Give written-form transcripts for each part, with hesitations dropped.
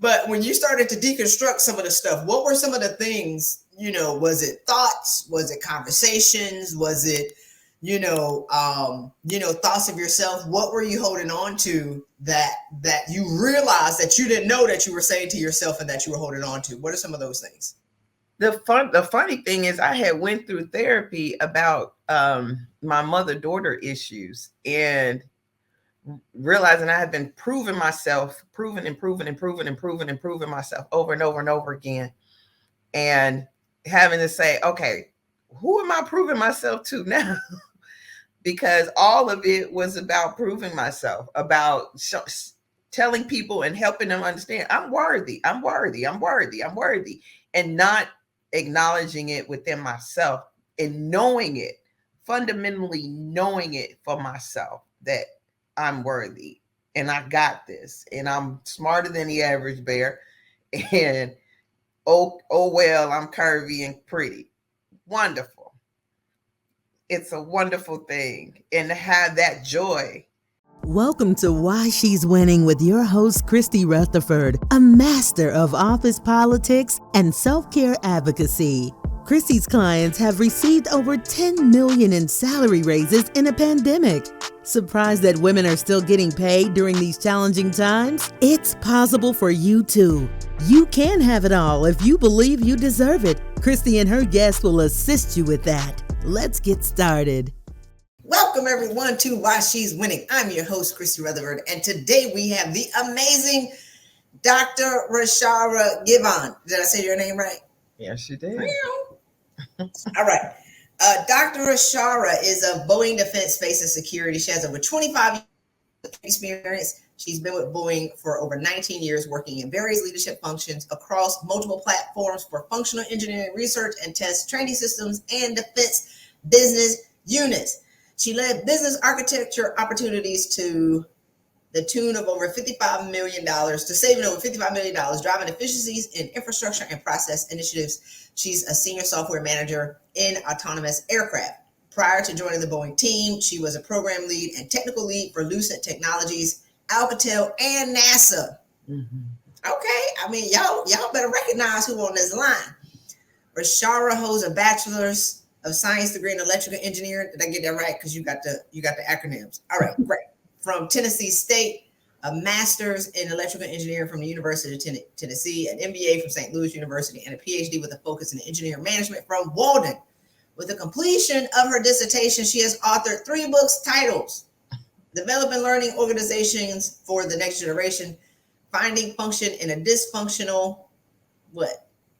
But when you started to deconstruct some of the stuff, what were some of the things, was it thoughts? Was it conversations? Was it, thoughts of yourself? What were you holding on to that you realized that you didn't know that you were saying to yourself and that you were holding on to? What are some of those things? The funny thing is I had went through therapy about my mother-daughter issues and realizing I had been proving myself, proving myself over and over and over again. And having to say, okay, who am I proving myself to now? Because all of it was about proving myself, about telling people and helping them understand I'm worthy, and not acknowledging it within myself and knowing it, fundamentally knowing it for myself that I'm worthy and I got this and I'm smarter than the average bear and oh well, I'm curvy and pretty. Wonderful. It's a wonderful thing. And to have that joy. Welcome to Why She's Winning with your host, Christy Rutherford, a master of office politics and self-care advocacy. Christy's clients have received over $10 million in salary raises in a pandemic. Surprised that women are still getting paid during these challenging times? It's possible for you too. You can have it all if you believe you deserve it. Christy and her guests will assist you with that. Let's get started. Welcome everyone to Why She's Winning. I'm your host, Christy Rutherford, and today we have the amazing Dr. Rashara Givhan. Did I say your name right? Yes, you did. All right. Dr. Rashara is of Boeing Defense, Space, and Security. She has over 25 years of experience. She's been with Boeing for over 19 years, working in various leadership functions across multiple platforms for functional engineering, research, and test training systems and defense business units. She led business architecture opportunities to the tune of over $55 million, to saving over $55 million, driving efficiencies in infrastructure and process initiatives. She's a senior software manager in autonomous aircraft. Prior to joining the Boeing team, she was a program lead and technical lead for Lucent Technologies, Alcatel, and NASA. Mm-hmm. Okay, I mean, y'all better recognize who on this line. Rashara holds a bachelor's of science degree in electrical engineering. Did I get that right? Because you got the acronyms. All right, great. From Tennessee State, a master's in electrical engineering from the University of Tennessee, an MBA from St. Louis University, and a PhD with a focus in engineering management from Walden. With the completion of her dissertation, she has authored 3 books titles: Developing Learning Organizations for the Next Generation, Finding Function in a Dysfunctional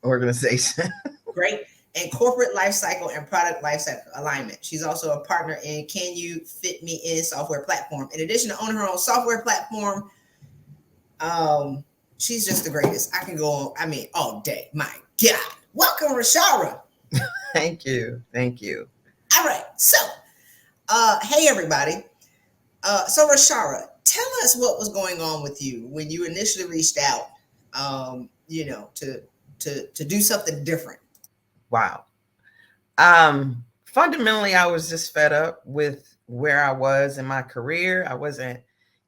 Organization. Great. And Corporate Lifecycle and Product Lifecycle Alignment. She's also a partner in Can You Fit Me In software platform. In addition to owning her own software platform, she's just the greatest. I can go on, all day. My God. Welcome, Rashara. Thank you. All right. So, hey, everybody. So, Rashara, tell us what was going on with you when you initially reached out, to do something different. Wow. Fundamentally, I was just fed up with where I was in my career. I wasn't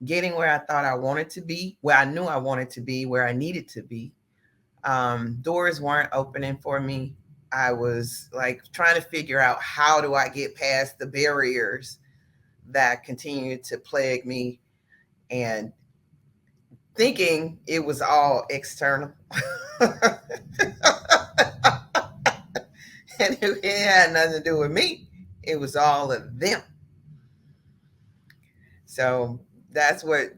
getting where I thought I wanted to be, where I knew I wanted to be, where I needed to be. Doors weren't opening for me. I was like trying to figure out how do I get past the barriers that continued to plague me and thinking it was all external. And it had nothing to do with me. It was all of them. So that's what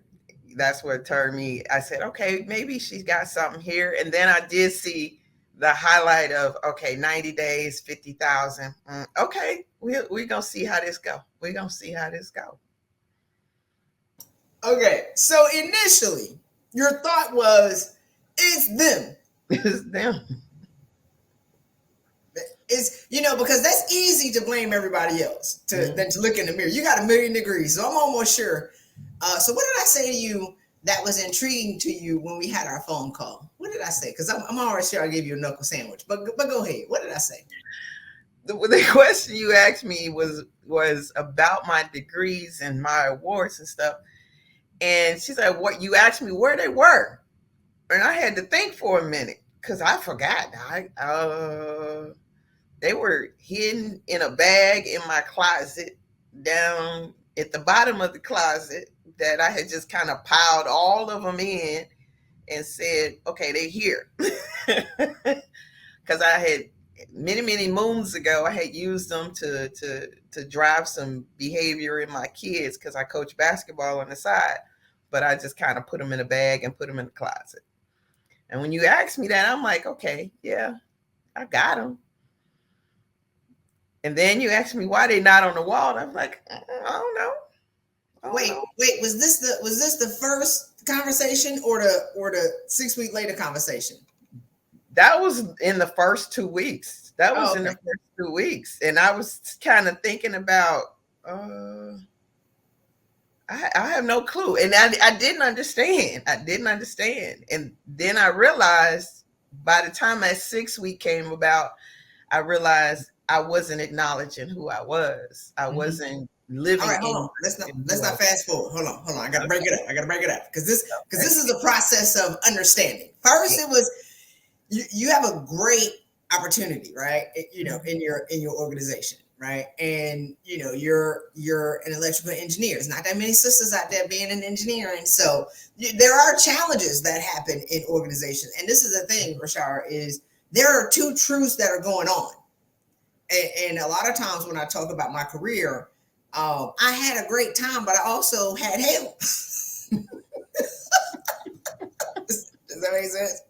turned me. I said, okay, maybe she's got something here. And then I did see the highlight of, 90 days, 50,000. Okay, we're going to see how this go. Okay, so initially, your thought was, it's them. It's them. It's, because that's easy to blame everybody else than to look in the mirror. You got 1,000,000 degrees, so I'm almost sure. So what did I say to you that was intriguing to you when we had our phone call? What did I say? Because I'm already sure I gave you a knuckle sandwich, but go ahead. What did I say? The question you asked me was about my degrees and my awards and stuff. And she said, what, you asked me where they were. And I had to think for a minute because I forgot. They were hidden in a bag in my closet down at the bottom of the closet that I had just kind of piled all of them in and said, okay, they're here. Because I had many moons ago, I had used them to drive some behavior in my kids because I coach basketball on the side. But I just kind of put them in a bag and put them in the closet. And when you ask me that, I'm like, okay, yeah, I got them. And then you ask me why they not on the wall. I'm like, I don't know. Wait, was this the first conversation or the 6 week later conversation? That was in the first 2 weeks. That was in the first 2 weeks. And I was kind of thinking about, I have no clue. And I didn't understand. And then I realized by the time that 6 week came about, I realized I wasn't acknowledging who I was. I wasn't living. All right, hold on. Let's not fast forward. Hold on. I gotta break it up. Because this is the process of understanding. First, it was you have a great opportunity, right? In your organization, right? And you're an electrical engineer. There's not that many sisters out there being an engineer, and so there are challenges that happen in organizations. And this is the thing, Rashara, is there are two truths that are going on. And a lot of times when I talk about my career, I had a great time, but I also had hell. Does that make sense?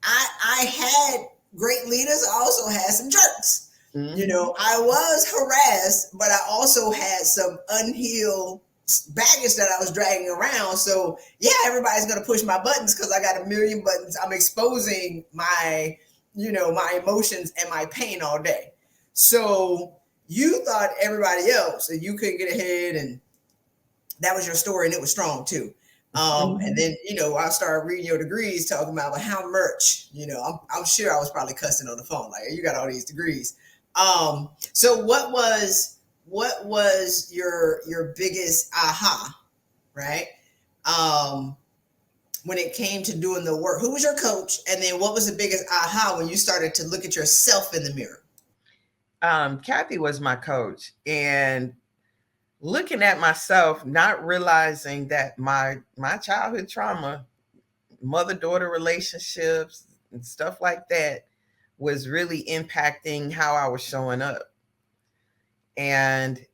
I had great leaders. I also had some jerks. Mm-hmm. I was harassed, but I also had some unhealed baggage that I was dragging around. So yeah, everybody's going to push my buttons because I got a million buttons. I'm exposing my emotions and my pain all day. So you thought everybody else and you couldn't get ahead, and that was your story, and it was strong too. And then, I started reading your degrees, talking about how much, I'm sure I was probably cussing on the phone. Like, you got all these degrees. So what was your biggest aha, right? When it came to doing the work, who was your coach? And then what was the biggest aha when you started to look at yourself in the mirror? Kathy was my coach, and looking at myself, not realizing that my childhood trauma, mother-daughter relationships and stuff like that was really impacting how I was showing up. And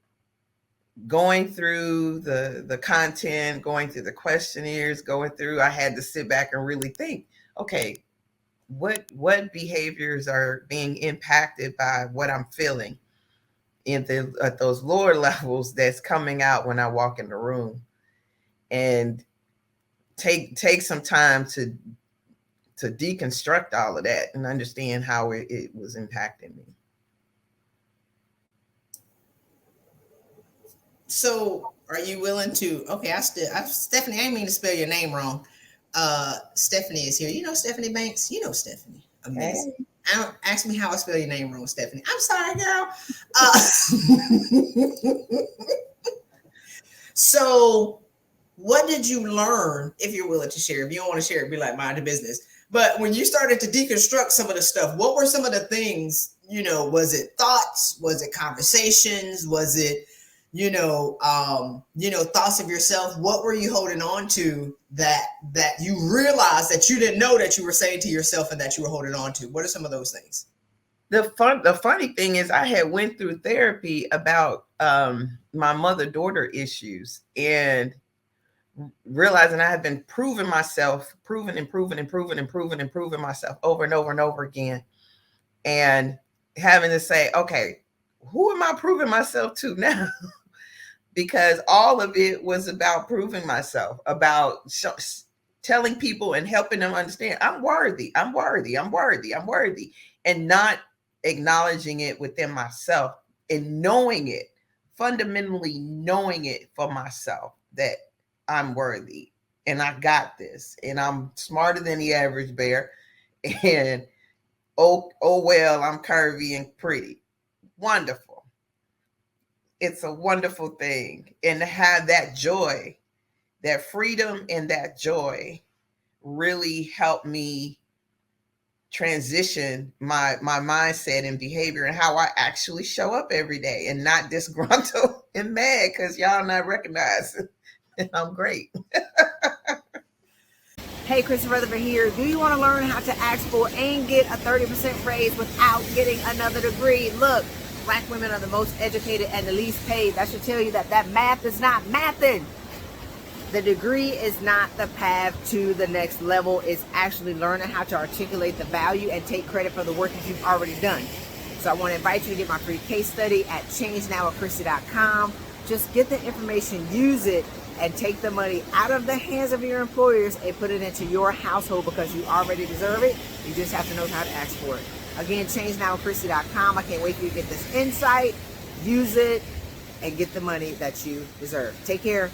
going through the content, going through the questionnaires, I had to sit back and really think, okay, what behaviors are being impacted by what I'm feeling at those lower levels that's coming out when I walk in the room, and take some time to deconstruct all of that and understand how it was impacting me. So are you willing to, Stephanie, I didn't mean to spell your name wrong. Stephanie is here. You know Stephanie Banks? You know Stephanie. Amazing. Hey. Ask me how I spell your name wrong, Stephanie. I'm sorry, girl. So what did you learn, if you're willing to share? If you don't want to share it, be like, mind the business. But when you started to deconstruct some of the stuff, what were some of the things, was it thoughts? Was it conversations? Was it, thoughts of yourself? What were you holding on to that you realized that you didn't know that you were saying to yourself and that you were holding on to? What are some of those things? The funny thing is I had went through therapy about my mother-daughter issues, and realizing I had been proving myself over and over again, and having to say, okay, who am I proving myself to now? Because all of it was about proving myself, about telling people and helping them understand I'm worthy, and not acknowledging it within myself and knowing it, fundamentally knowing it for myself, that I'm worthy and I got this, and I'm smarter than the average bear, and oh well, I'm curvy and pretty. Wonderful. It's a wonderful thing. And to have that joy, that freedom and that joy really helped me transition my mindset and behavior and how I actually show up every day, and not disgruntled and mad because y'all not recognizing I'm great. Hey, Christy Rutherford here. Do you want to learn how to ask for and get a 30% raise without getting another degree? Look, Black women are the most educated and the least paid. That should tell you that math is not mathing. The degree is not the path to the next level. It's actually learning how to articulate the value and take credit for the work that you've already done. So I want to invite you to get my free case study at changenowwithchristy.com. Just get the information, use it, and take the money out of the hands of your employers and put it into your household, because you already deserve it. You just have to know how to ask for it. Again, changenowwithchristy.com. I can't wait for you to get this insight, use it, and get the money that you deserve. Take care.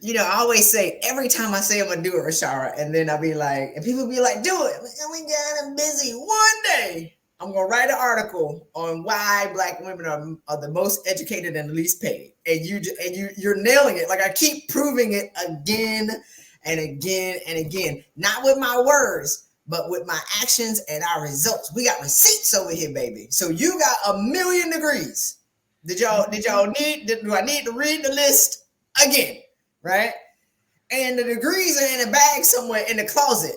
You know, I always say, every time I say I'm gonna do it, Rashara, and then I'll be like, and people be like, do it. Oh my God, I'm busy. One day I'm gonna write an article on why Black women are the most educated and the least paid. And you're nailing it. Like, I keep proving it again and again and again. Not with my words, but with my actions and our results. We got receipts over here, baby. So you got 1 million degrees. Do I need to read the list again? Right? And the degrees are in a bag somewhere in the closet.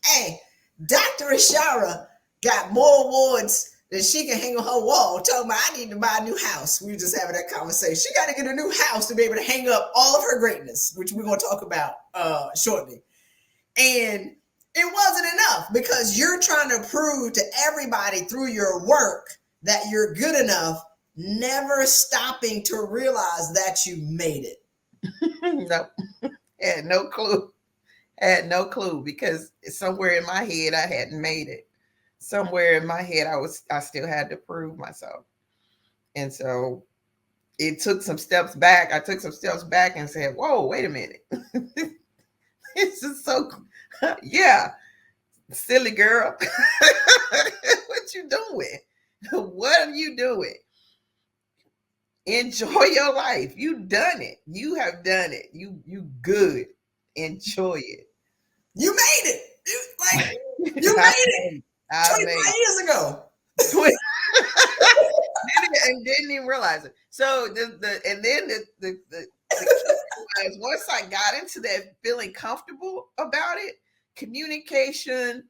Hey, Dr. Rashara got more awards than she can hang on her wall, talking about, I need to buy a new house. We were just having that conversation. She got to get a new house to be able to hang up all of her greatness, which we're going to talk about shortly. And it wasn't enough, because you're trying to prove to everybody through your work that you're good enough, never stopping to realize that you made it. No, had no clue. Had no clue, because somewhere in my head I hadn't made it. Somewhere in my head I still had to prove myself. And so it took some steps back. I took some steps back and said, whoa, wait a minute. This is so, yeah, silly girl. What you doing? What are you doing? Enjoy your life. You've done it. You have done it. You good. Enjoy it. You made it. You made it. 25 years ago. And didn't even realize it. So once I got into that, feeling comfortable about it, communication,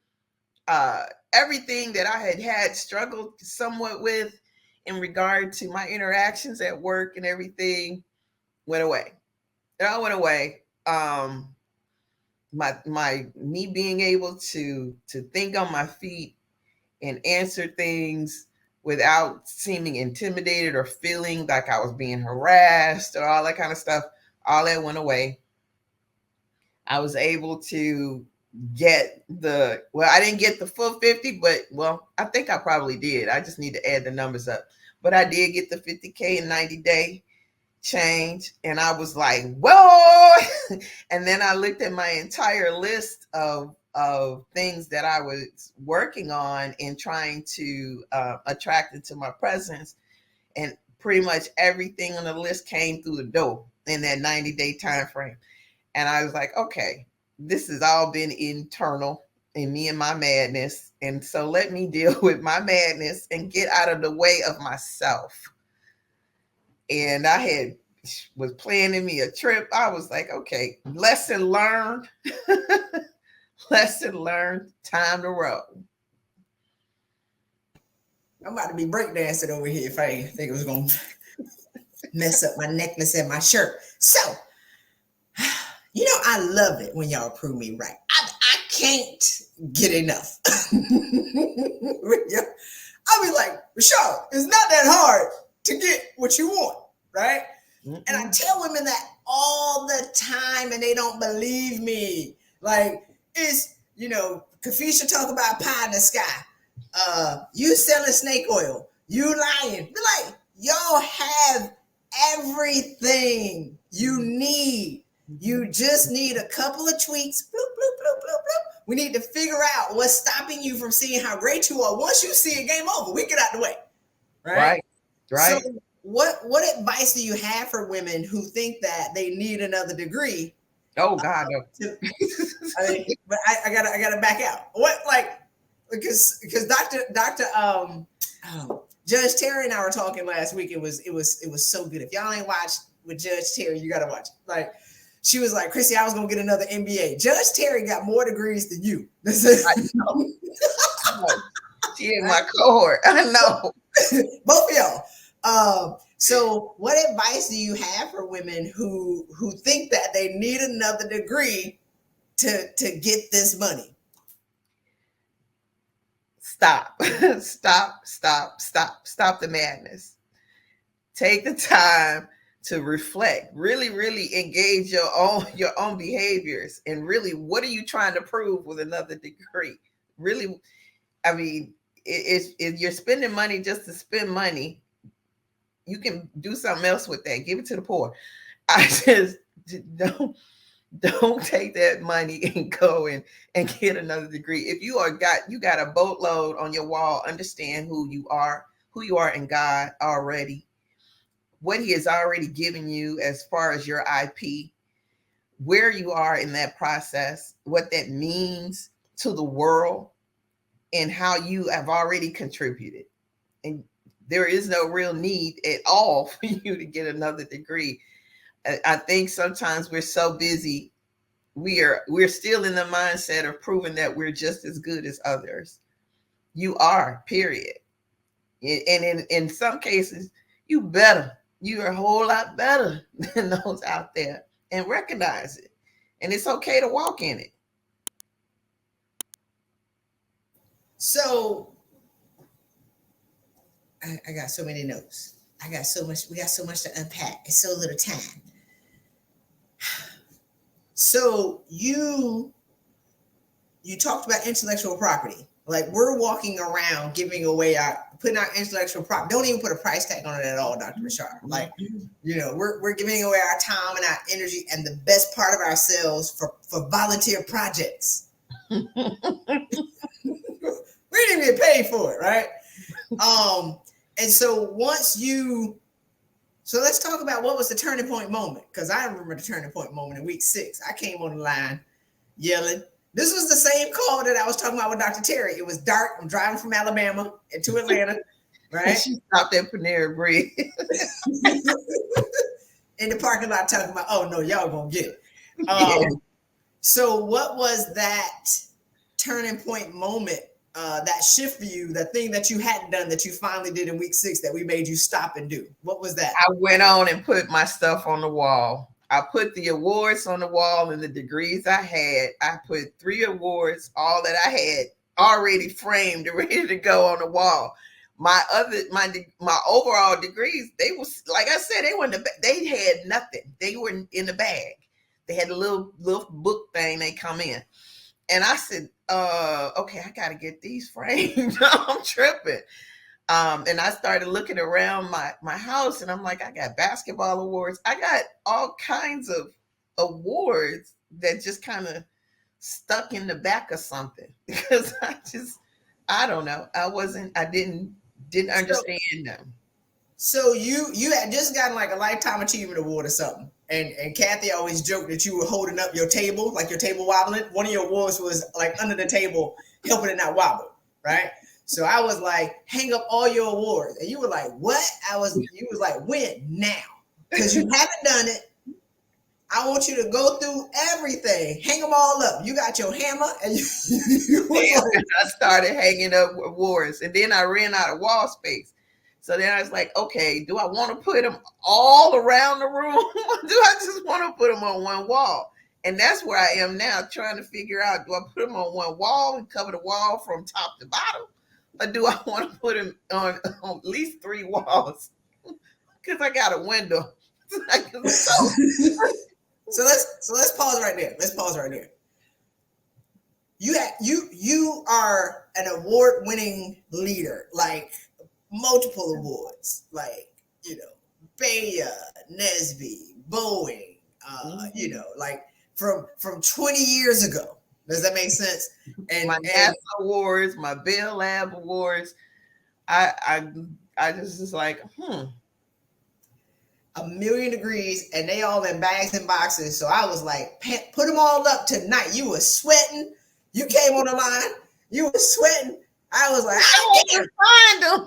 everything that I had struggled somewhat with in regard to my interactions at work and everything went away. It all went away. Me being able to think on my feet and answer things without seeming intimidated or feeling like I was being harassed or all that kind of stuff, all that went away. I was able to get I didn't get the full 50, but I think I probably did. I just need to add the numbers up. But I did get the 50K in 90-day change. And I was like, whoa. And then I looked at my entire list of things that I was working on and trying to attract into my presence. And pretty much everything on the list came through the door in that 90-day time frame. And I was like, okay, this has all been internal in me and my madness. And so let me deal with my madness and get out of the way of myself. And I was planning me a trip. I was like, okay, lesson learned. Lesson learned, time to roll. I'm about to be breakdancing over here if I didn't think it was going to mess up my necklace and my shirt. So, you know, I love it when y'all prove me right. I can't get enough. I'll be like, Rashara, it's not that hard to get what you want, right? Mm-hmm. And I tell women that all the time and they don't believe me. Like, it's, you know, Kafisha talk about pie in the sky. You selling snake oil. You lying. Be like, y'all have everything you need. You just need a couple of tweaks. Bloop, bloop, bloop, bloop, bloop. We need to figure out what's stopping you from seeing how great you are. Once you see it, game over. We get out the way. Right. So what advice do you have for women who think that they need another degree? Oh God, To, but I gotta back out. What, like, because Dr. Judge Terry and I were talking last week. It was so good. If y'all ain't watched with Judge Terry, you gotta watch it. Like, she was like, Christy, I was gonna get another MBA. Judge Terry got more degrees than you. I know. She in my cohort. I know. Both of y'all. So what advice do you have for women who think that they need another degree to get this money? Stop. Stop the madness. Take the time to reflect. Really, really engage your own behaviors. And really, what are you trying to prove with another degree? Really, I mean, if you're spending money just to spend money, you can do something else with that. Give it to the poor. I just don't take that money and go and get another degree. If you got a boatload on your wall, understand who you are in God already, what he has already given you as far as your IP, where you are in that process, what that means to the world, and how you have already contributed. And there is no real need at all for you to get another degree. I think sometimes we're so busy. We're still in the mindset of proving that we're just as good as others. You are, period. And in some cases, you're a whole lot better than those out there, and recognize it. And it's okay to walk in it. So I got so many notes. We got so much to unpack. It's so little time. So you talked about intellectual property. Like, we're walking around putting our intellectual property. Don't even put a price tag on it at all, Dr. Rashara. Like, we're giving away our time and our energy and the best part of ourselves for volunteer projects. We didn't even get paid for it, right? And so so let's talk about what was the turning point moment, because I remember the turning point moment in week 6. I came on the line yelling. This was the same call that I was talking about with Dr. Terry. It was dark. I'm driving from Alabama to Atlanta, right? She stopped at Panera Bread. In the parking lot talking about, oh, no, y'all gonna get it. So what was that turning point moment, that shift for you, the thing that you hadn't done that you finally did in week 6 that we made you stop and do? What was that? I went on and put my stuff on the wall. I put the awards on the wall and the degrees I had. I put 3 awards, all that I had already framed and ready to go on the wall. My overall degrees, they was, like I said, they had nothing. They were in the bag. They had a little book thing. They come in. And I said, okay, I got to get these framed. I'm tripping. And I started looking around my house, and I'm like, I got basketball awards. I got all kinds of awards that just kind of stuck in the back of something, because I don't know. I didn't understand them. So you had just gotten like a Lifetime Achievement Award or something. And Kathy always joked that you were holding up your table, like your table wobbling. One of your awards was like under the table, helping it not wobble, right? So I was like, hang up all your awards. And you were like, what? You was like, when? Now. Because you haven't done it. I want you to go through everything. Hang them all up. You got your hammer. And I started hanging up awards. And then I ran out of wall space. So then I was like, okay, do I want to put them all around the room? Or do I just want to put them on one wall? And that's where I am now, trying to figure out, do I put them on one wall and cover the wall from top to bottom? Or do I want to put them on at least 3 walls? Because I got a window. So let's pause right there. You are an award-winning leader, like multiple awards, like, Bayer, Nesby, Boeing, like from 20 years ago. Does that make sense? And my NASA awards, my Bell Lab awards, I just was like, 1 million degrees, and they all in bags and boxes. So I was like, put them all up tonight. You were sweating. You came on the line. You were sweating. I was like, I can't find them.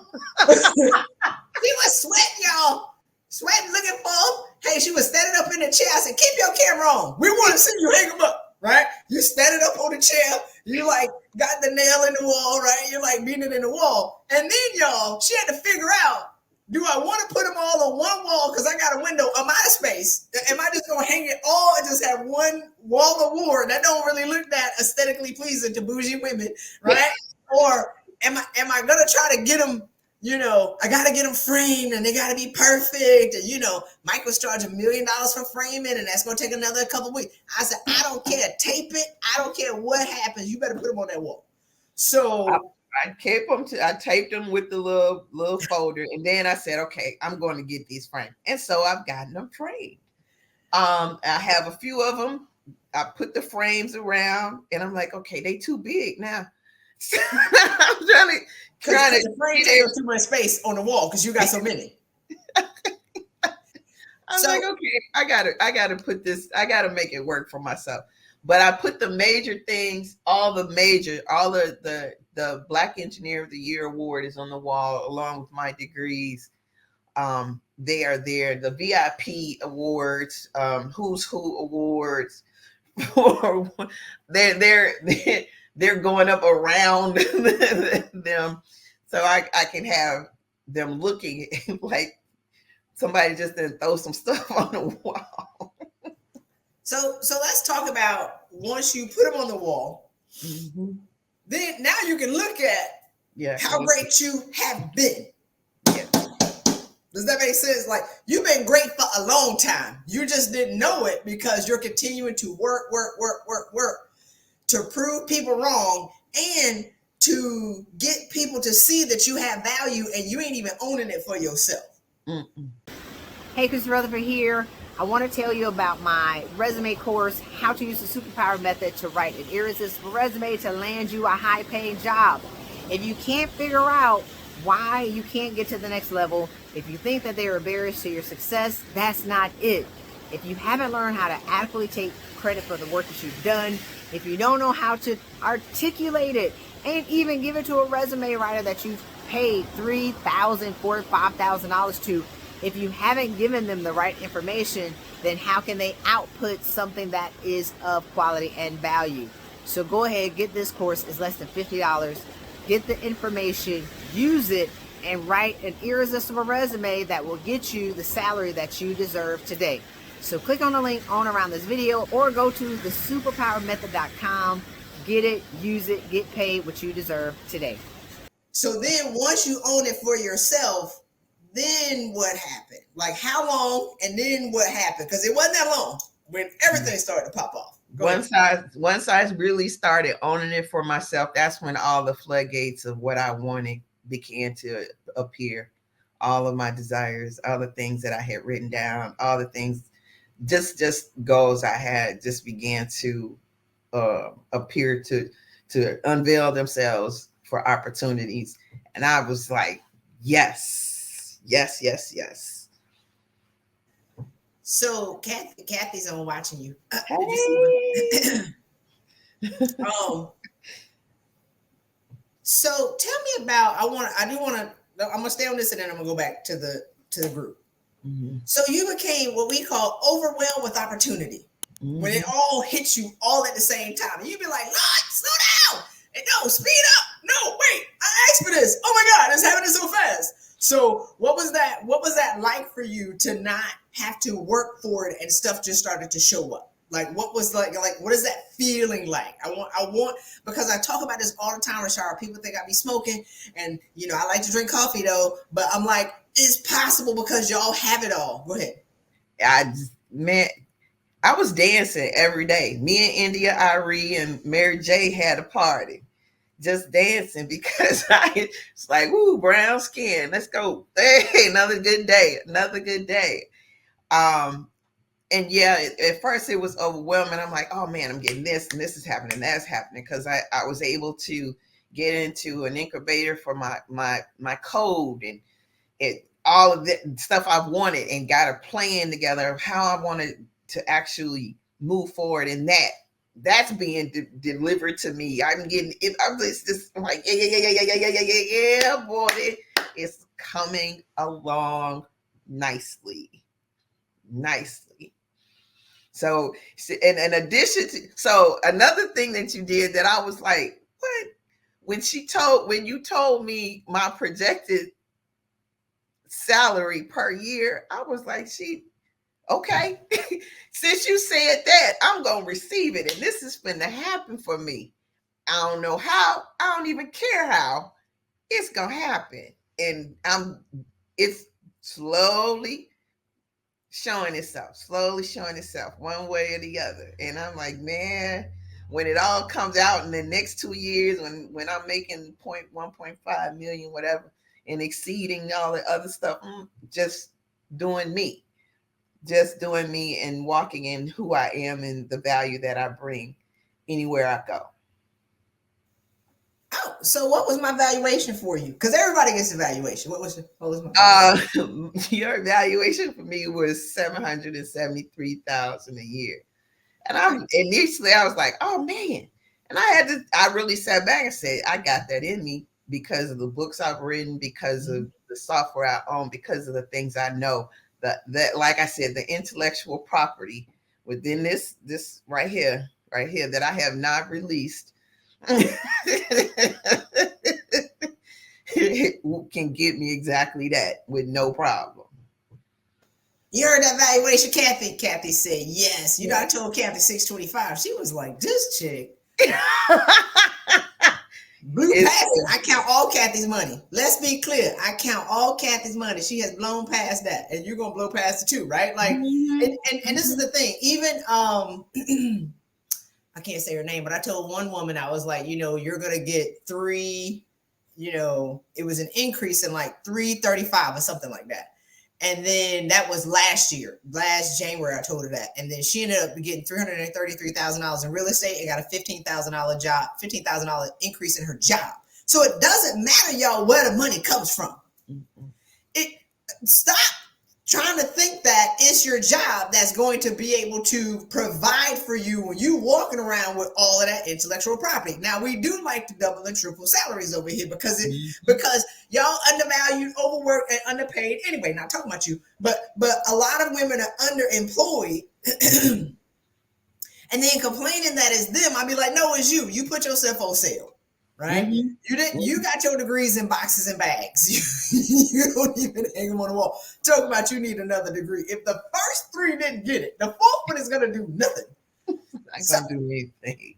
She was sweating, y'all. Sweating, looking for them. Hey, she was standing up in the chair. I said, keep your camera on. We want to see you hang them up, right? You standing up on the chair. You like got the nail in the wall, right? You're like beating it in the wall. And then, y'all, she had to figure out, do I want to put them all on one wall because I got a window? Am I out of space? Am I just going to hang it all and just have one wall of war that don't really look that aesthetically pleasing to bougie women, right? Or am I going to try to get them, you know, I got to get them framed and they got to be perfect. And, you know, Mike was charging $1 million for framing and that's going to take another couple of weeks. I said, I don't care. Tape it. I don't care what happens. You better put them on that wall. So I kept them. I taped them with the little folder, and then I said, "Okay, I'm going to get these framed." And so I've gotten them framed. I have a few of them. I put the frames around, and I'm like, "Okay, they too big now." I'm trying to the frame takes too much space on the wall because you got so many. I'm like, okay, I gotta put this. I gotta make it work for myself. But I put the major things, all the Black Engineer of the Year award is on the wall along with my degrees. They are there. The VIP awards, Who's Who awards, they're going up around them, so I can have them looking like somebody just didn't throw some stuff on the wall. So let's talk about once you put them on the wall, then now you can look at how great you have been. Yeah. Does that make sense? Like you've been great for a long time. You just didn't know it because you're continuing to work to prove people wrong and to get people to see that you have value and you ain't even owning it for yourself. Mm-mm. Hey, Christy Rutherford here. I want to tell you about my resume course, How to Use the Superpower Method to Write an Irresistible Resume to Land You a High-Paying Job. If you can't figure out why you can't get to the next level, if you think that they're barriers to your success, that's not it. If you haven't learned how to adequately take credit for the work that you've done, if you don't know how to articulate it and even give it to a resume writer that you've paid $3,000, $4,000, $5,000 to, if you haven't given them the right information, then how can they output something that is of quality and value? So go ahead, get this course. It's less than $50. Get the information, use it, and write an irresistible resume that will get you the salary that you deserve today. So click on the link on around this video or go to thesuperpowermethod.com. Get it, use it, get paid what you deserve today. So then once you own it for yourself, then what happened? Like how long and then what happened? Because it wasn't that long when everything started to pop off. Once I really started owning it for myself, that's when all the floodgates of what I wanted began to appear. All of my desires, all the things that I had written down, all the things, just goals I had just began to appear to unveil themselves for opportunities. And I was like, yes. So Kathy's on watching you. Hey. So tell me about, I'm gonna stay on this and then I'm gonna go back to the group. Mm-hmm. So you became what we call overwhelmed with opportunity. Mm-hmm. When it all hits you all at the same time. And you'd be like, Lord, slow down. And no, speed up. No, wait, I asked for this. Oh my God, it's happening so fast. So what was that like for you to not have to work for it and stuff just started to show up? Like what was like what is that feeling like? I want because I talk about this all the time, Rashara. People think I be smoking and you know I like to drink coffee though, but I'm like, it's possible because y'all have it all. Go ahead. I was dancing every day. Me and India Irie and Mary J had a party. Just dancing because it's like, ooh, brown skin. Let's go. Hey, another good day. And yeah, at first it was overwhelming. I'm like, oh man, I'm getting this and this is happening, that's happening. Because I was able to get into an incubator for my code, and all of the stuff I've wanted and got a plan together of how I wanted to actually move forward. And that's being delivered to me. I'm getting it. I'm just like, yeah, boy, it's coming along nicely. So, in addition to, so another thing that you did that I was like, what? When you told me my projected salary per year, I was like, okay. Since you said that, I'm gonna receive it, and this is finna happen for me. I don't know how. I don't even care how. It's gonna happen, and it's slowly showing itself one way or the other. And I'm like, man, when it all comes out in the next 2 years, when I'm making 1.5 million, whatever, and exceeding all the other stuff, just doing me and walking in who I am and the value that I bring anywhere I go. Oh, so what was my valuation for you? Because everybody gets a valuation. What was my your evaluation for me was $773,000 a year. And initially I was like, oh man. And I really sat back and said, I got that in me because of the books I've written, because of the software I own, because of the things I know, that like I said, the intellectual property within this right here that I have not released can get me exactly that with no problem. You heard that valuation, Kathy? Kathy said yes. You know, I told Kathy 625. She was like, this chick blew past it. I count all Kathy's money. Let's be clear. I count all Kathy's money. She has blown past that, and you're gonna blow past it too, right? Like, and this is the thing. Even I can't say her name, but I told one woman, I was like, you're gonna get 3. It was an increase in like 335 or something like that. And then that was last January, I told her that. And then she ended up getting $333,000 in real estate and got a $15,000 increase in her job. So it doesn't matter, y'all, where the money comes from. Stop trying to think that it's your job that's going to be able to provide for you when you walking around with all of that intellectual property. Now, we do like to double and triple salaries over here because y'all undervalued, overworked, and underpaid. Anyway, not talking about you, but a lot of women are underemployed and then complaining that it's them. I'd be like, no, it's you. You put yourself on sale. Right? You got your degrees in boxes and bags. You don't even hang them on the wall. Talking about you need another degree. If the first 3 didn't get it, the 4th one is gonna do nothing. Not gonna do anything.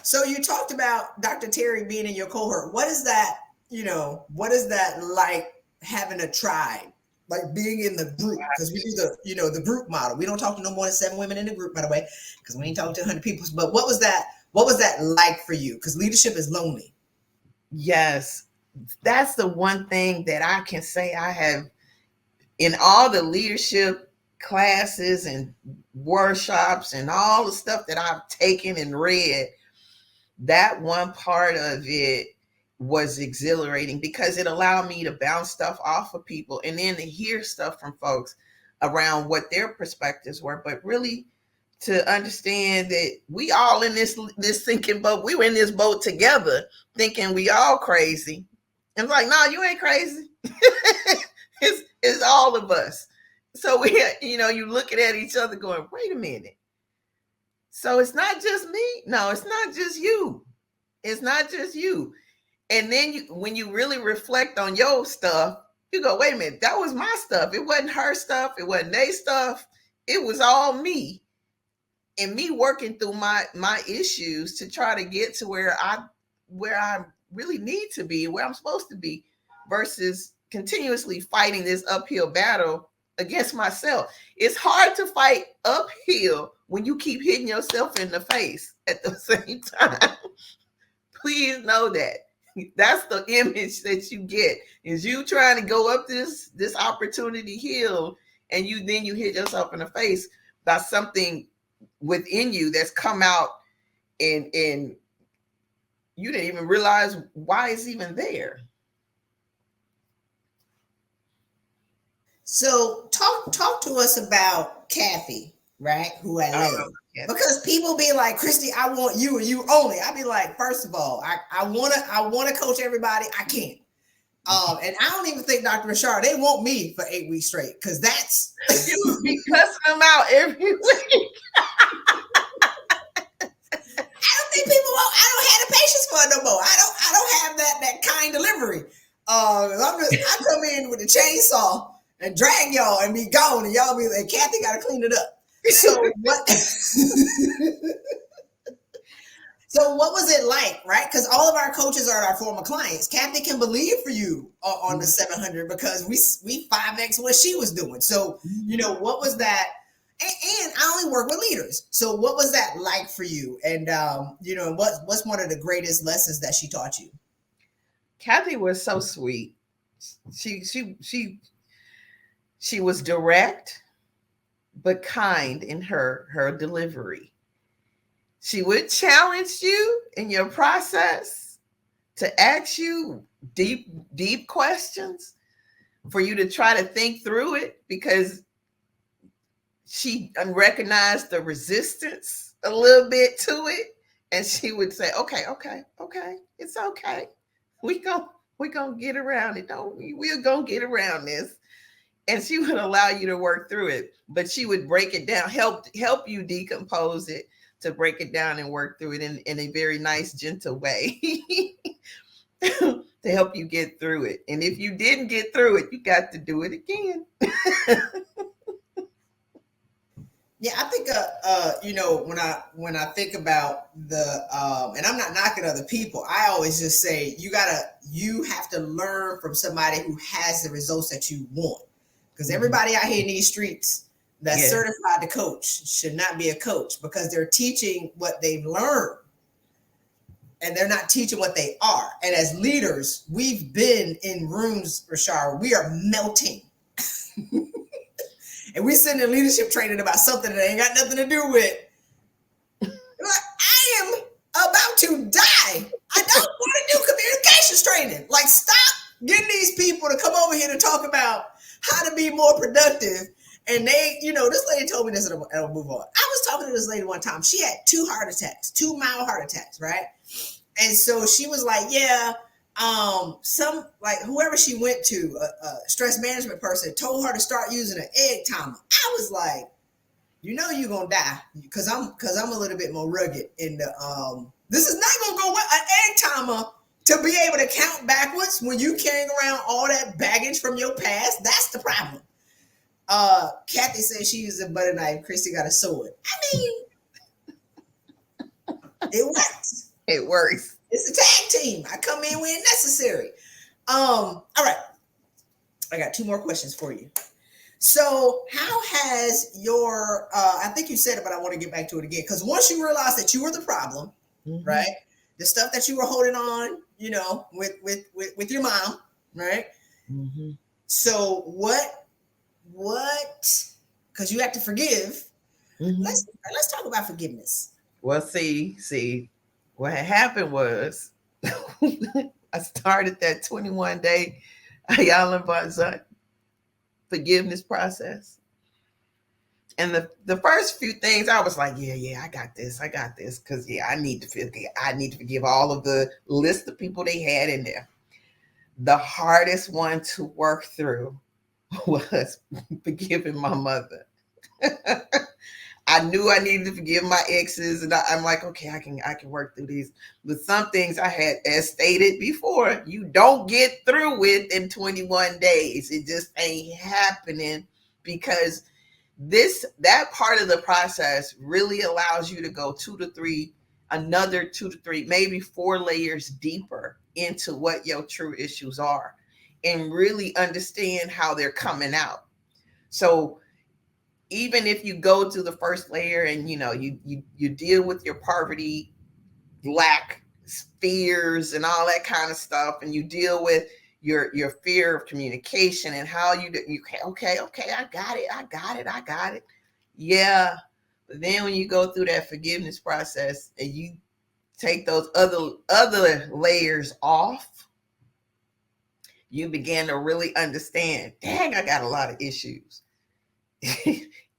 So you talked about Dr. Terry being in your cohort. What is that? What is that like having a tribe? Like being in the group, because we do the group model. We don't talk to no more than 7 women in the group, by the way, because we ain't talking to 100 people. But what was that like for you? Because leadership is lonely. Yes, that's the one thing that I can say I have in all the leadership classes and workshops and all the stuff that I've taken and read. That one part of it was exhilarating because it allowed me to bounce stuff off of people and then to hear stuff from folks around what their perspectives were, but really to understand that we all in this sinking boat. We were in this boat together thinking we all crazy. And like, no, you ain't crazy. it's all of us. So we, you looking at each other going, wait a minute. So it's not just me. No, it's not just you. It's not just you. And then when you really reflect on your stuff, you go, wait a minute, that was my stuff. It wasn't her stuff. It wasn't their stuff. It was all me. And me working through my issues to try to get to where I really need to be, where I'm supposed to be, versus continuously fighting this uphill battle against myself. It's hard to fight uphill when you keep hitting yourself in the face at the same time. Please know that. That's the image that you get, is you trying to go up this opportunity hill, and you hit yourself in the face by something within you that's come out and you didn't even realize why it's even there. So talk to us about Kathy, right? Who I love. Yes. Because people be like, Christy, I want you and you only. I be like, first of all, I wanna coach everybody. I can't. And I don't even think Dr. Rashara, they want me for 8 weeks straight, because that's You would be cussing them out every week. I don't think people won't. I don't have the patience for it no more. I don't have that kind delivery. I come in with a chainsaw and drag y'all and be gone, and y'all be like, Kathy got to clean it up. So what? So what was it like, right? Because all of our coaches are our former clients. Kathy can believe for you on the 700 because we 5x what she was doing. So, what was that? And I only work with leaders. So what was that like for you? And, what's one of the greatest lessons that she taught you? Kathy was so sweet. She was direct, but kind in her delivery. She would challenge you in your process to ask you deep questions for you to try to think through it, because she recognized the resistance a little bit to it. And she would say, okay, it's okay. We're gonna get around it. We're gonna get around this. And she would allow you to work through it, but she would break it down, help you decompose it, to break it down and work through it in a very nice, gentle way to help you get through it. And if you didn't get through it, you got to do it again. Yeah, I think when I think about the and I'm not knocking other people, I always just say you have to learn from somebody who has the results that you want. Because everybody out here in these streets that's certified to coach should not be a coach, because they're teaching what they've learned and they're not teaching what they are. And as leaders, we've been in rooms, Rashara, we are melting. And we sitting in leadership training about something that ain't got nothing to do with. I am about to die. I don't want to do communications training. Like, stop getting these people to come over here to talk about how to be more productive. And they, this lady told me this, and I'll move on. I was talking to this lady one time. She had 2 mild heart attacks, right? And so she was like, whoever she went to, a stress management person, told her to start using an egg timer. I was like, you're gonna die, because I'm a little bit more rugged in the this is not gonna go well. An egg timer to be able to count backwards when you carrying around all that baggage from your past, that's the problem. Kathy said she used a butter knife. Christy got a sword. I mean, it works. It works. It's a tag team. I come in when necessary. All right. I got 2 more questions for you. So how has your, I think you said it, but I want to get back to it again. Because once you realized that you were the problem, right? The stuff that you were holding on, with your mom, right? Mm-hmm. So what, because you have to forgive. Mm-hmm. Let's talk about forgiveness. Well, see, what had happened was I started that 21-day Ayala Banzai forgiveness process. And the first few things I was like, yeah, I got this. Because I need to forgive all of the list of people they had in there. The hardest one to work through was forgiving my mother. I knew I needed to forgive my exes, and I'm like, okay, I can work through these. But some things I had, as stated before, you don't get through with in 21 days. It just ain't happening, because that part of the process really allows you to go 2 to 3, another 2 to 3, maybe 4 layers deeper into what your true issues are, and really understand how they're coming out. So even if you go to the first layer and you deal with your poverty, lack, fears, and all that kind of stuff, and you deal with your fear of communication and how you okay, I got it. Yeah, but then when you go through that forgiveness process and you take those other layers off, you begin to really understand, dang, I got a lot of issues.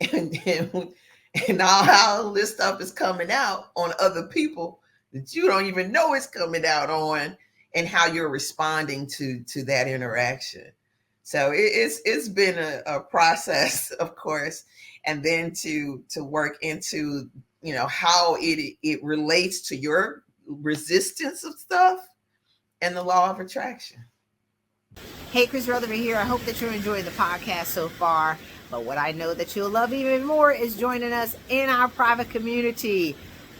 and all this stuff is coming out on other people that you don't even know it's coming out on, and how you're responding to that interaction. So it's been a process, of course, and then to work into, you know, how it relates to your resistance of stuff and the law of attraction. Hey, Chris Rutherford here. I hope that you're enjoying the podcast so far. But what I know that you'll love even more is joining us in our private community.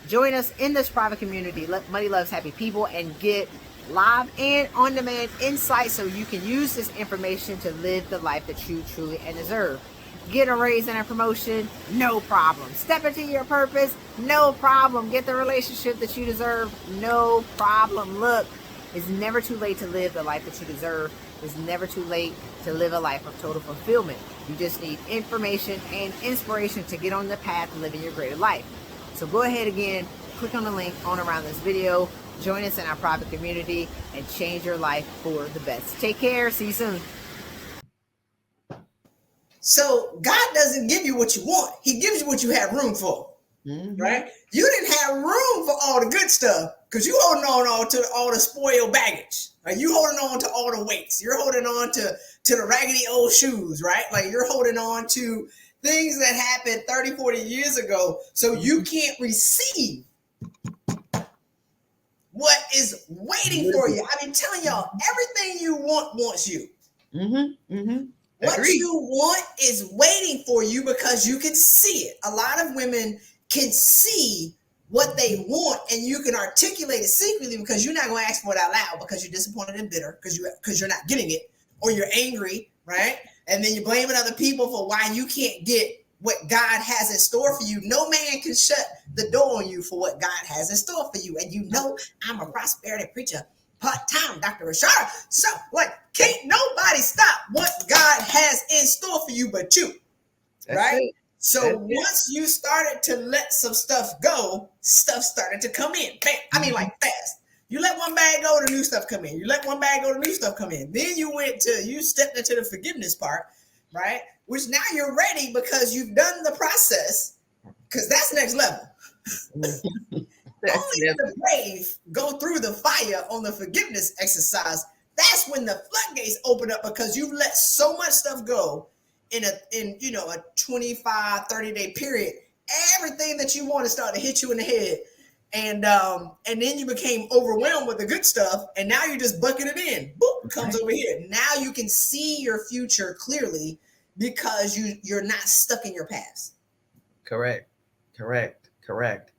Join us in this private community, Money Loves Happy People, and get live and on-demand insights so you can use this information to live the life that you truly and deserve. Get a raise and a promotion, no problem. Step into your purpose, no problem. Get the relationship that you deserve, no problem. Look, it's never too late to live the life that you deserve. It's never too late to live a life of total fulfillment. You just need information and inspiration to get on the path to living your greater life. So go ahead again, click on the link on around this video, join us in our private community, and change your life for the best. Take care. See you soon. So God doesn't give you what you want. He gives you what you have room for. Mm-hmm. Right? You didn't have room for all the good stuff because you holding on to all the spoiled baggage. Right? You holding on to all the weights. You're holding on to the raggedy old shoes, right? Like you're holding on to things that happened 30, 40 years ago. So you can't receive what is waiting for you. I've been telling y'all, everything you want wants you. Mm-hmm. Mm-hmm. What you want is waiting for you because you can see it. A lot of women can see what they want, and you can articulate it secretly because you're not going to ask for it out loud because you're disappointed and bitter because you're not getting it, or you're angry, right? And then you're blaming other people for why you can't get what God has in store for you. No man can shut the door on you for what God has in store for you. And you know, I'm a prosperity preacher, part-time, Dr. Rashara. So, like, can't nobody stop what God has in store for you but you, right? It. So once you started to let some stuff go, stuff started to come in. Bam. I mean, like fast. You let one bag go, the new stuff come in. You let one bag go, the new stuff come in. Then you stepped into the forgiveness part, right? Which now you're ready because you've done the process, because that's next level. Only the brave go through the fire on the forgiveness exercise. That's when the floodgates open up because you've let so much stuff go in a 25, 30-day period. Everything that you want to start to hit you in the head. And then you became overwhelmed with the good stuff, and now you're just bucking it in. Boop, comes over here. Now you can see your future clearly because you're not stuck in your past. Correct.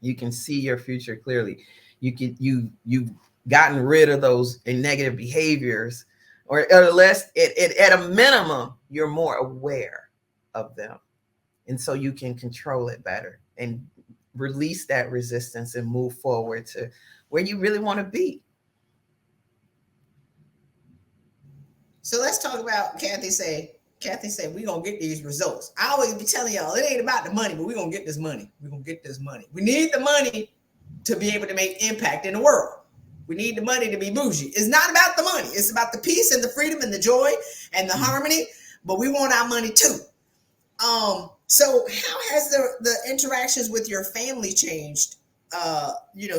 You can see your future clearly. You've gotten rid of those negative behaviors, or less at a minimum, you're more aware of them. And so you can control it better and release that resistance and move forward to where you really want to be. So let's talk about Kathy said, we're going to get these results. I always be telling y'all, it ain't about the money, but we're going to get this money. We're going to get this money. We need the money to be able to make impact in the world. We need the money to be bougie. It's not about the money. It's about the peace and the freedom and the joy and the harmony, but we want our money too. So how has the interactions with your family changed,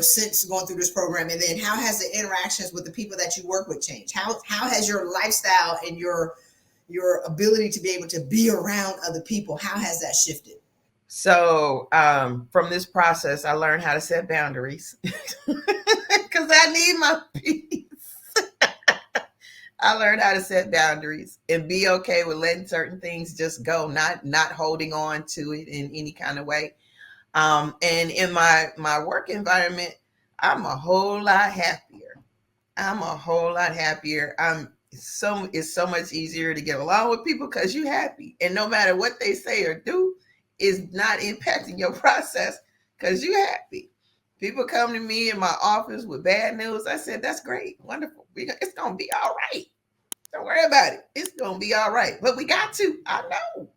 since going through this program? And then how has the interactions with the people that you work with changed? How has your lifestyle and your ability to be able to be around other people, how has that shifted? So from this process, I learned how to set boundaries because I need my peace. I learned how to set boundaries and be okay with letting certain things just go, not holding on to it in any kind of way. And in my work environment, I'm a whole lot happier. It's so much easier to get along with people because you're happy. And no matter what they say or do is not impacting your process because you're happy. People come to me in my office with bad news. I said, that's great. Wonderful. It's going to be all right. Don't worry about it. It's going to be all right. But we got to. I know.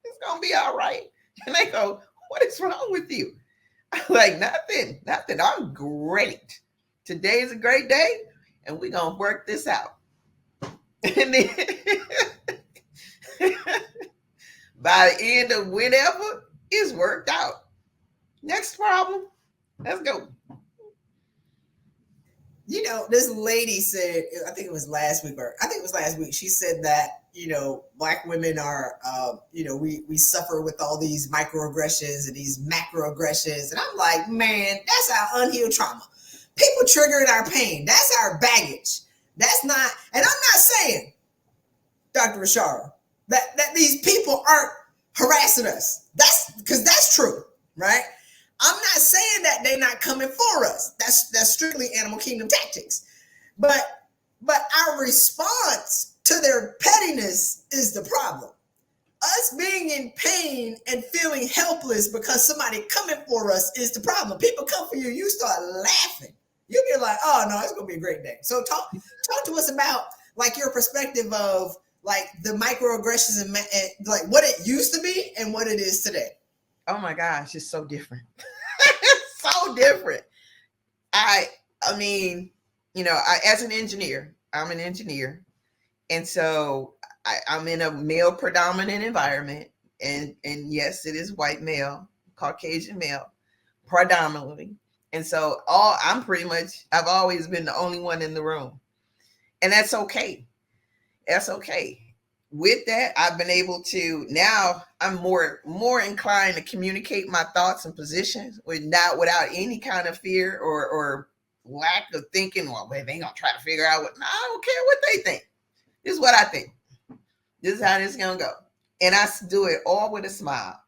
It's going to be all right. And they go, what is wrong with you? I'm like, nothing. I'm great. Today is a great day, and we're going to work this out. And then by the end of whenever, it's worked out. Next problem. Let's go. You know, this lady said, I think it was last week, she said that, you know, Black women are, you know, we suffer with all these microaggressions and these macroaggressions. And I'm like, man, that's our unhealed trauma. People triggering our pain. That's our baggage. That's not, and I'm not saying, Dr. Rashara, that these people aren't harassing us. That's true, right? I'm not saying that they're not coming for us. That's strictly animal kingdom tactics. But our response to their pettiness is the problem. Us being in pain and feeling helpless because somebody coming for us is the problem. People come for you, you start laughing. You be like, oh no, it's gonna be a great day. So talk to us about like your perspective of like the microaggressions and like what it used to be and what it is today. Oh my gosh, it's so different. It's so different. I mean, you know, as an engineer, I'm an engineer. And so I'm in a male predominant environment. And yes, it is white male, Caucasian male, predominantly. And so I've always been the only one in the room. And that's okay. That's okay. With that, I've been able to, now I'm more inclined to communicate my thoughts and positions without any kind of fear or lack of thinking, well, they ain't gonna try to figure out what, no, I don't care what they think. This is what I think. This is how this is gonna go. And I do it all with a smile.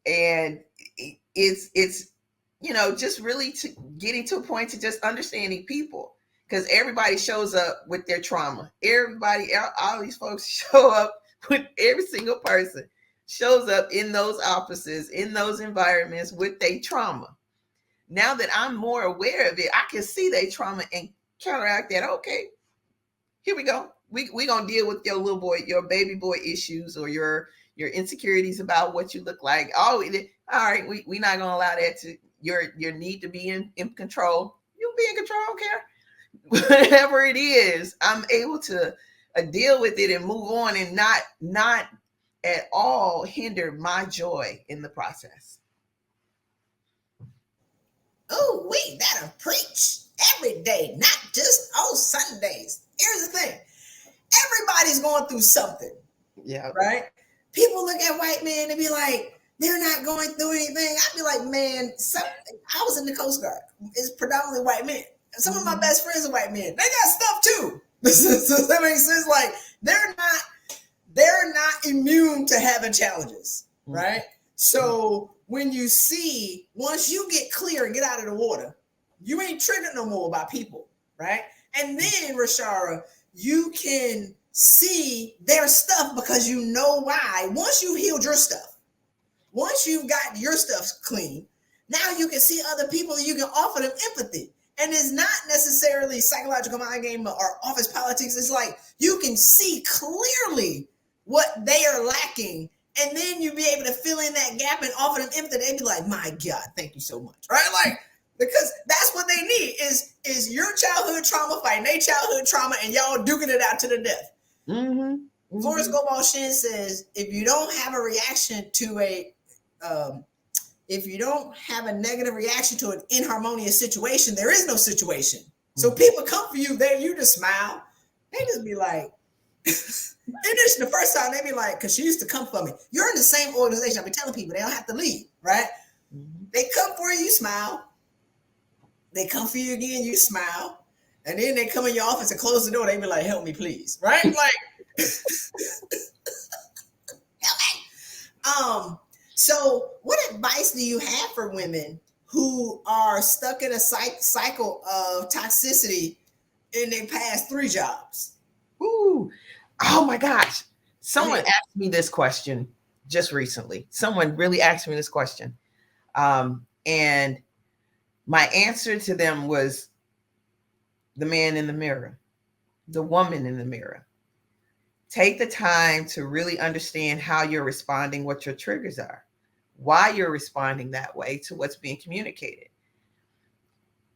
And it's you know, just really getting to a point to just understanding people. Because everybody shows up with their trauma. All these folks show up with, every single person shows up in those offices, in those environments with their trauma. Now that I'm more aware of it, I can see their trauma and counteract that. Okay, here we go. We gonna deal with your little boy, your baby boy issues, or your insecurities about what you look like. Oh, all right, we not gonna allow that to your need to be in control. You'll be in control. I don't care. Whatever it is, I'm able to deal with it and move on and not at all hinder my joy in the process. Oh, we gotta preach every day, not just on Sundays. Here's the thing. Everybody's going through something. Yeah. Right? People look at white men and be like, they're not going through anything. I'd be like, man, I was in the Coast Guard. It's predominantly white men. Some of my best friends are white men. They got stuff too. So that makes sense. Like they're not immune to having challenges, right? So when you see, once you get clear and get out of the water, you ain't triggered no more about people, right? And then, Rashara, you can see their stuff because you know why. Once you healed your stuff, once you've got your stuff clean, now you can see other people and you can offer them empathy. And it's not necessarily psychological mind game or office politics. It's like you can see clearly what they are lacking. And then you be able to fill in that gap and offer them empathy. They'd be like, my God, thank you so much. Right? Like, because that's what they need is your childhood trauma fighting their childhood trauma and y'all duking it out to the death. Mm-hmm. Florence Gobal Shin says, if you don't have a reaction to if you don't have a negative reaction to an inharmonious situation, there is no situation. So people come for you, you just smile. They just be like, the first time they be like, because she used to come for me. You're in the same organization. I be telling people they don't have to leave, right? Mm-hmm. They come for you, you smile. They come for you again, you smile. And then they come in your office and close the door. They be like, help me, please, right? Like, help me. So what advice do you have for women who are stuck in a cycle of toxicity in their past 3 jobs? Ooh, oh my gosh. Someone asked me this question just recently. Someone really asked me this question. And my answer to them was the man in the mirror, the woman in the mirror. Take the time to really understand how you're responding, what your triggers are, why you're responding that way to what's being communicated.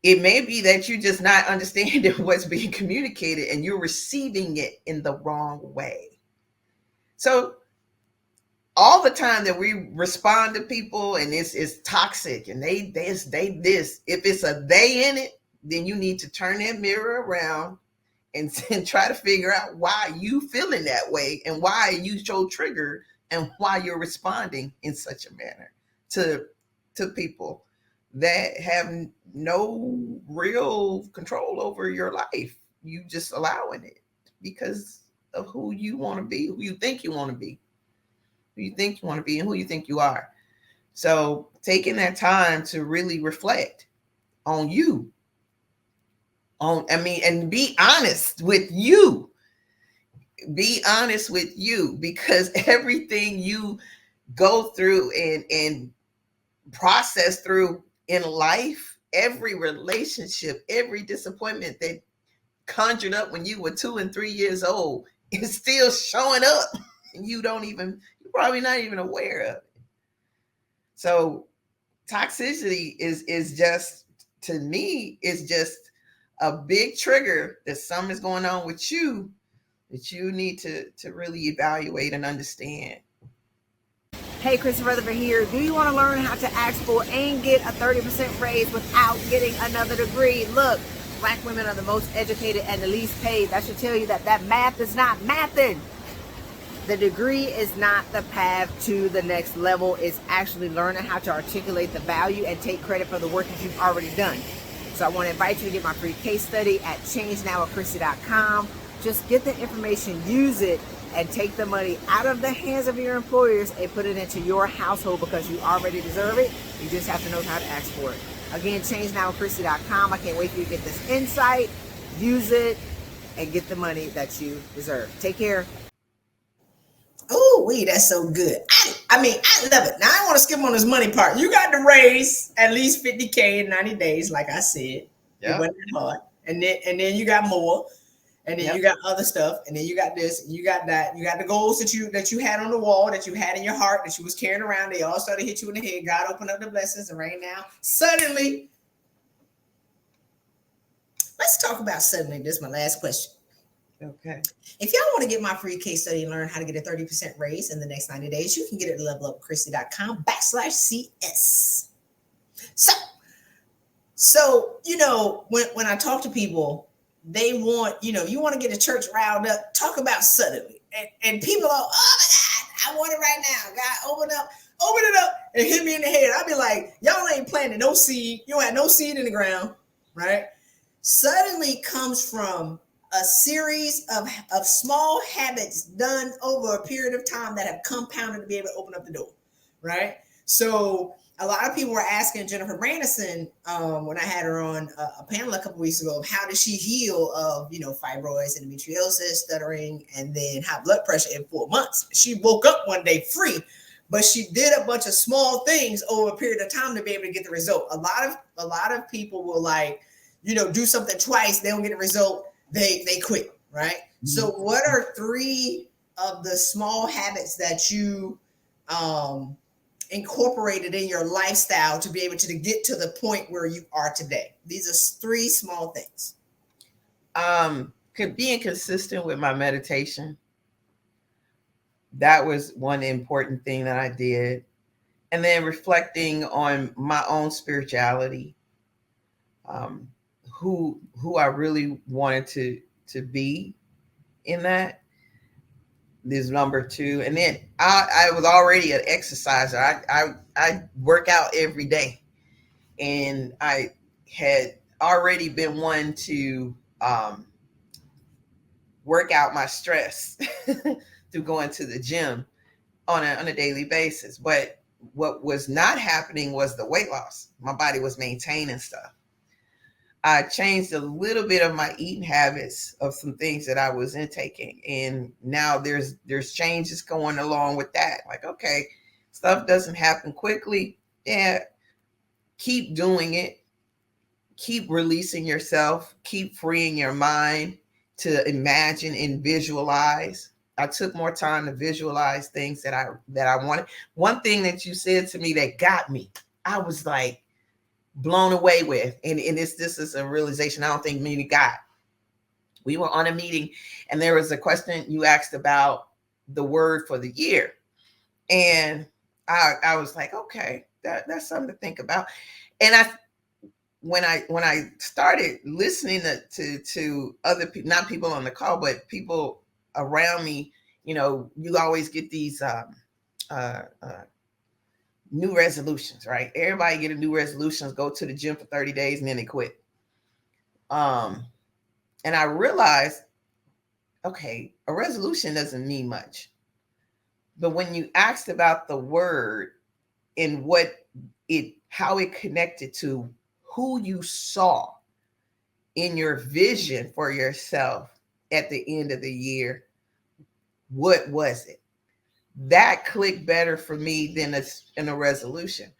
It may be that you're just not understanding what's being communicated and you're receiving it in the wrong way. So all the time that we respond to people and it's toxic and they this, if it's a they in it, then you need to turn that mirror around and try to figure out why you feeling that way and why you so triggered and why you're responding in such a manner to people that have no real control over your life. You just allowing it because of who you want to be, who you think you want to be, who you think you want to be, and who you think you are. So taking that time to really reflect on you, and be honest with you. Be honest with you, because everything you go through and process through in life, every relationship, every disappointment that conjured up when you were 2 and 3 years old is still showing up, and you're probably not even aware of it. So toxicity is just, to me, is just a big trigger that something is going on with you that you need to really evaluate and understand. Hey, Christy Rutherford here. Do you want to learn how to ask for and get a 30% raise without getting another degree? Look, Black women are the most educated and the least paid. That should tell you that math is not mathing. The degree is not the path to the next level. It's actually learning how to articulate the value and take credit for the work that you've already done. So I want to invite you to get my free case study at changenowwithchristy.com. Just get the information, use it, and take the money out of the hands of your employers and put it into your household, because you already deserve it. You just have to know how to ask for it. Again, changenowwithchristy.com. I can't wait for you to get this insight, use it, and get the money that you deserve. Take care. Oh, that's so good. I love it. Now I want to skip on this money part. You got to raise at least 50K in 90 days, like I said. It wasn't hard. And then you got more. And then you got other stuff. And then you got this, and you got that. You got the goals that you had on the wall, that you had in your heart, that you was carrying around. They all started to hit you in the head. God opened up the blessings. And right now, suddenly, let's talk about suddenly. This is my last question. Okay. If y'all want to get my free case study and learn how to get a 30% raise in the next 90 days, you can get it at levelupchristy.com/CS. So, when I talk to people, they want, you want to get a church riled up, talk about suddenly. And people are, oh my God, I want it right now. God, open it up and hit me in the head. I'll be like, y'all ain't planting no seed. You don't have no seed in the ground, right? Suddenly comes from a series of small habits done over a period of time that have compounded to be able to open up the door, right? So a lot of people were asking Jennifer Brandison when I had her on a panel a couple weeks ago, how did she heal of, fibroids, endometriosis, stuttering, and then high blood pressure in 4 months? She woke up one day free, but she did a bunch of small things over a period of time to be able to get the result. A lot of people will do something twice, they don't get a result. They quit, right? Mm-hmm. So what are 3 of the small habits that you incorporated in your lifestyle to be able to get to the point where you are today? These are 3 small things. Being consistent with my meditation. That was one important thing that I did. And then reflecting on my own spirituality. Who I really wanted to be in that is number 2. And then I was already an exerciser. I work out every day, and I had already been one to work out my stress through going to the gym on a daily basis. But what was not happening was the weight loss. My body was maintaining stuff. I changed a little bit of my eating habits of some things that I was intaking. And now there's changes going along with that. Like, okay, stuff doesn't happen quickly. Yeah. Keep doing it. Keep releasing yourself. Keep freeing your mind to imagine and visualize. I took more time to visualize things that I wanted. One thing that you said to me that got me, I was like, blown away with. And this is a realization I don't think many got. We were on a meeting and there was a question you asked about the word for the year. And I was like, okay, that's something to think about. And when I started listening to other people, not people on the call, but people around me, you always get these new resolutions, right? Everybody get a new resolutions, go to the gym for 30 days and then they quit. And I realized, okay, a resolution doesn't mean much. But when you asked about the word and how it connected to who you saw in your vision for yourself at the end of the year, what was it? That clicked better for me than in a resolution.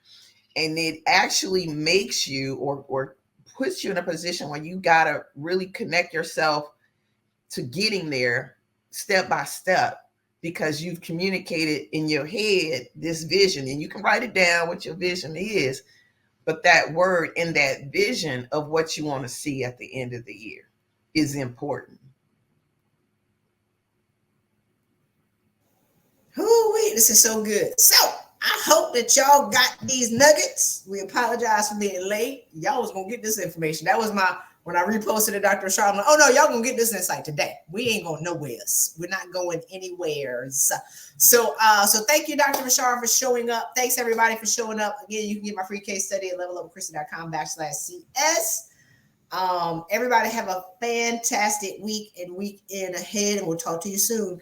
And it actually makes you or puts you in a position where you got to really connect yourself to getting there step by step, because you've communicated in your head this vision, and you can write it down what your vision is, but that word and that vision of what you want to see at the end of the year is important. Ooh, this is so good. So I hope that y'all got these nuggets. We apologize for being late. Y'all was gonna get this information. That was when I reposted to Dr. Rashara, I'm like, oh no, y'all gonna get this insight today. We ain't going nowhere. We're not going anywhere. So thank you, Dr. Rashara, for showing up. Thanks everybody for showing up. Again, you can get my free case study at levelupwithchristy.com/CS. Everybody have a fantastic week and weekend ahead, and we'll talk to you soon.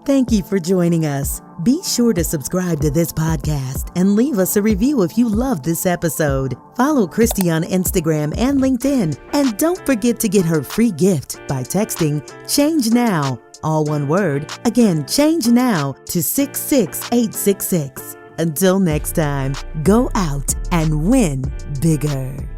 Thank you for joining us. Be sure to subscribe to this podcast and leave us a review if you love this episode. Follow Christy on Instagram and LinkedIn. And don't forget to get her free gift by texting Change Now, all one word. Again, Change Now to 66866. Until next time, go out and win bigger.